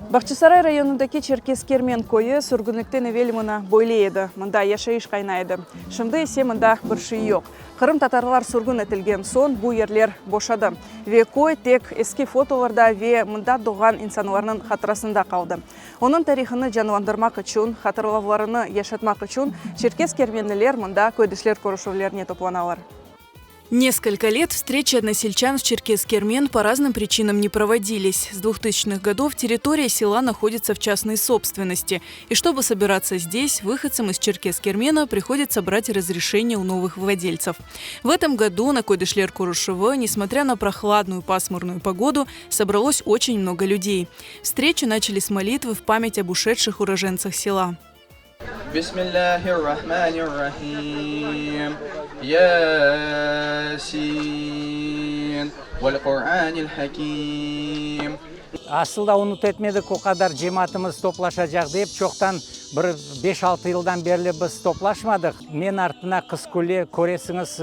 Бахчысарай районындaki Черкескермен койы сүргінліктен evvel мұна бойлейді. Мұнда яшайыш қайнайды. Шымды есе мұнда бір шүй yok. Қырым татарлар сүргін етілген сон бұл ерлер бошады. Ве кой тек eski фотоларда ве мұнда doğan insanların hatırasында қалды. Onun тарихыны жануандырмақ үшін, хатırlавларыны яшатмақ үшін Черкескерменлілер мұнда көйдішлер көрішулеріне топланалар. Несколько лет встречи односельчан в Черкескермен по разным причинам не проводились. С 2000-х годов территория села находится в частной собственности. И чтобы собираться здесь, выходцам из Черкескермена приходится брать разрешение у новых владельцев. В этом году на Койдышлер-Курушево, несмотря на прохладную пасмурную погоду, собралось очень много людей. Встречу начали с молитвы в память об ушедших уроженцах села. Бисмиллахир-рахманир-рахим. Ясин. Валь-Кур'анил-Хаким. Асылда ұнут етмедік, о қадар жематымыз топлаша жақ деп, çoğtan бір 5-6 жылдан берлі біз топлашмадық. Мен артына қыз көресіңіз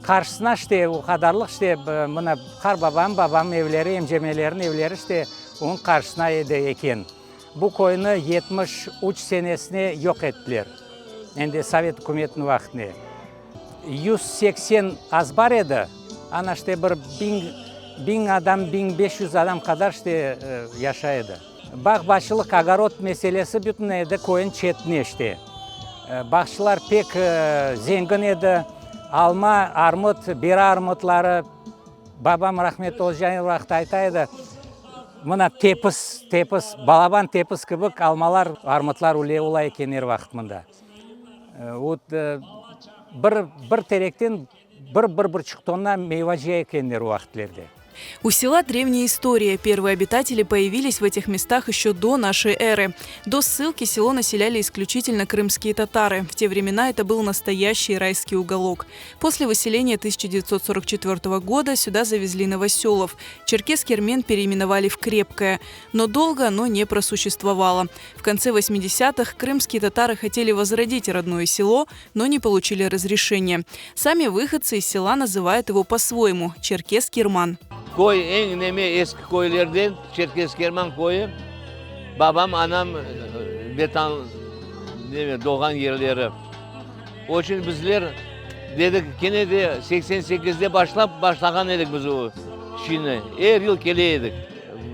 қаршысына іште, о қадарлық іште, мұна қар бабам евлері, емжемелерін евлері іште, оның қаршысына еді екен. Бұл койыны 73 сенесіне yok ettiler. Енді Совет үкіметінің вақытыне. 180 az бар еді, ана іште бір 1000 адам, 1500 адам қадар іште яшайды. Бақ-башылық, огород мәселесі бүтін еді койын четіне іште. Бақшылар пек зеңгін еді, алма, армұт, бера армұтлары, бабам рахмет Олжайын вақыт айтайды. Мұна тепіс, балабан тепіс кібік алмалар, армытлар үле олай екенер вақыт мұнда. Бір теректен бір чықтонна мейва жия екенер вақытлерде. У села древняя история. Первые обитатели появились в этих местах еще до нашей эры. До ссылки село населяли исключительно крымские татары. В те времена это был настоящий райский уголок. После выселения 1944 года сюда завезли новоселов. Черкескермен переименовали в Крепкое. Но долго оно не просуществовало. В конце 80-х крымские татары хотели возродить родное село, но не получили разрешения. Сами выходцы из села называют его по-своему – Черкескерман. Koy en eski koylardan Çerkezkerman koyu. Babam, anam doğan yerleri. O için bizler dedik gene de 88'de başlagan edik biz o işini. Her yıl geleydik.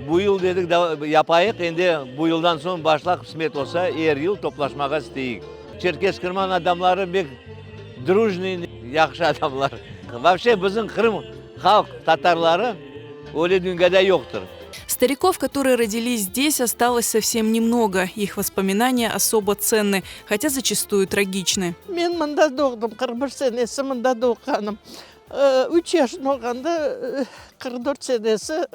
Bu yıl dedik yapayık, şimdi bu yıldan sonra başlak kısmet olsa her yıl toplaşmaya isteyik. Çerkezkerman adamları bir дружный, yaxşı adamlar. Вообще bizim Kırım halk татарлары Оля Дюнгада йоктор. Стариков, которые родились здесь, осталось совсем немного. Их воспоминания особо ценны, хотя зачастую трагичны. Мен мында doğdum, 41 senesi mında doğanım. 3 yaşında olganda 44 senesi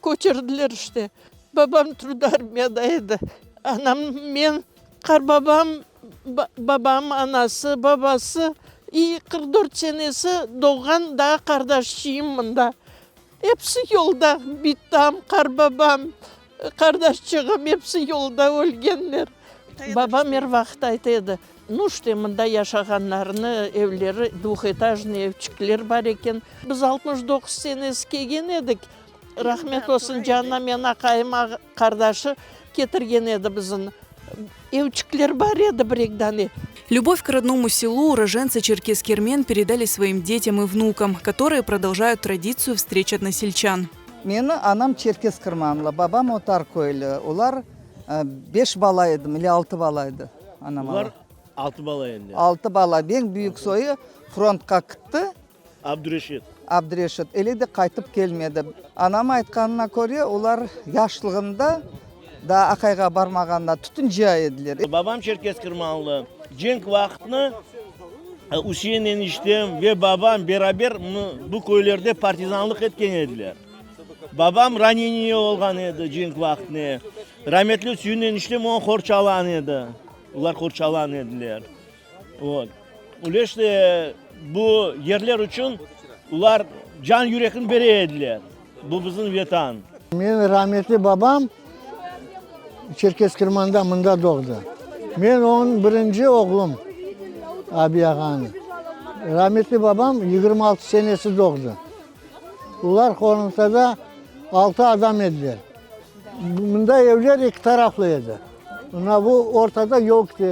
көчірділер işte. Babam Truda armiyadaydı. Anam, men, babam, anası, babası 44 senesi doğan daha kardeşçiyim mında. Hepsi yolda, bittam, babam, kardeşçiğim hepsi yolda ölgenler. Babam her vakit aytaydı. Ну, işte mında yaşaganlarını, evleri, двухэтажный evçikler var eken. Biz 69 senesi kelgen edik. Rahmet olsun canına men akayım kardeşi getirgen edi bizim. Evчиклер бар еді бірегданы. Любовь к родному селу уроженцы Черкескермен передали своим детям и внукам, которые продолжают традицию встреч односельчан. Мені анам Черкескерманлы, бабам отар көйлі. Олар 5 бала еді, или 6 бала еді. Олар 6 бала енді. 6 бала. Бен büyük soyu frontқа кітті. Абдрешит. Eli de қайтып келмеді. Анам айтқанына көре, олар яшылығында da akayga barmağında tutun cihayediler. Babam Çerkeskirmanlı. Cenk vaktini Hüseyin eniştem ve babam beraber bu köylerde partizanlık etken ediler. Babam raniniye olgan edi cenk vaktini. Rahmetli Hüseyin eniştem onu korçalan edi. Ular korçalan ediler. Ular işte bu yerler için ular can yürekin bere ediler. Bu bizim vatan. Benim rahmetli babam Çerkeskirman'da mında doğdu. Ben onun birinci oğlum abi ağanı. Rahmetli babam 26 senesi doğdu. Ular Kornuta'da 6 adam ediler. Bunda evler iki taraflıydı. Bu ortada yoktu.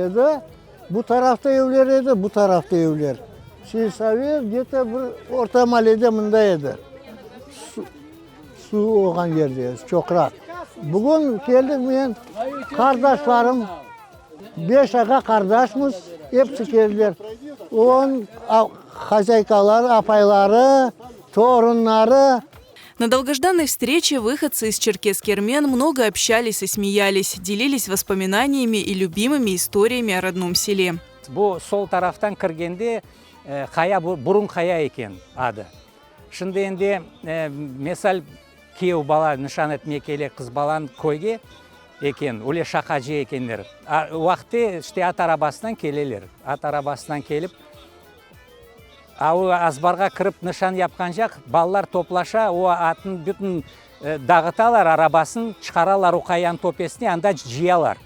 Bu tarafta evler bu tarafta evler. Sivsavi где-то bir orta mahallede bundaydı. Su olan yerdeyiz, çok rahat. Bugün geldim ben, kardeşlerim, 5 aga kardeşimiz, hepsi geldiler. Onun хозяйкалары, апайлары, torunları. На долгожданной встрече выходцы из Черкесск-Кермен много общались и смеялись, делились воспоминаниями и любимыми историями о родном селе. Bu sol taraftan кіргенде бұрын қая екен ады. Шынды енді месал кеу бала нышан етмекеле қыз балан көйге екен, оле шақажы екендер. Уақытты іште ат арабасынан келелер. Ат арабасынан келіп, азбарға кіріп нышан япқан жақ, балалар топлаша, о атын бүтін дағыталар, арабасын шығаралар қаян топесіне, анда жиялар.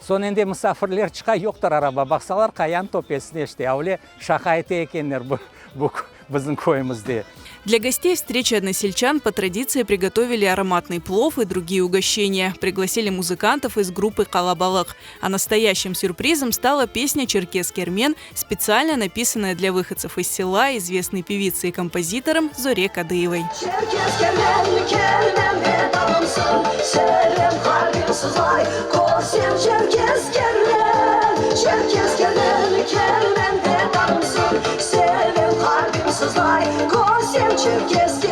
Сон енді мұсафірлер чыға жоқтар араба, бақсалар қаян топесіне іште, әуле шақайты екендер біздің көйімізде. Для гостей встречи односельчан по традиции приготовили ароматный плов и другие угощения. Пригласили музыкантов из группы «Калабалак». А настоящим сюрпризом стала песня «Черкесск-Кермен», специально написанная для выходцев из села известной певицей и композитором Зоре Кадыевой. Черкесск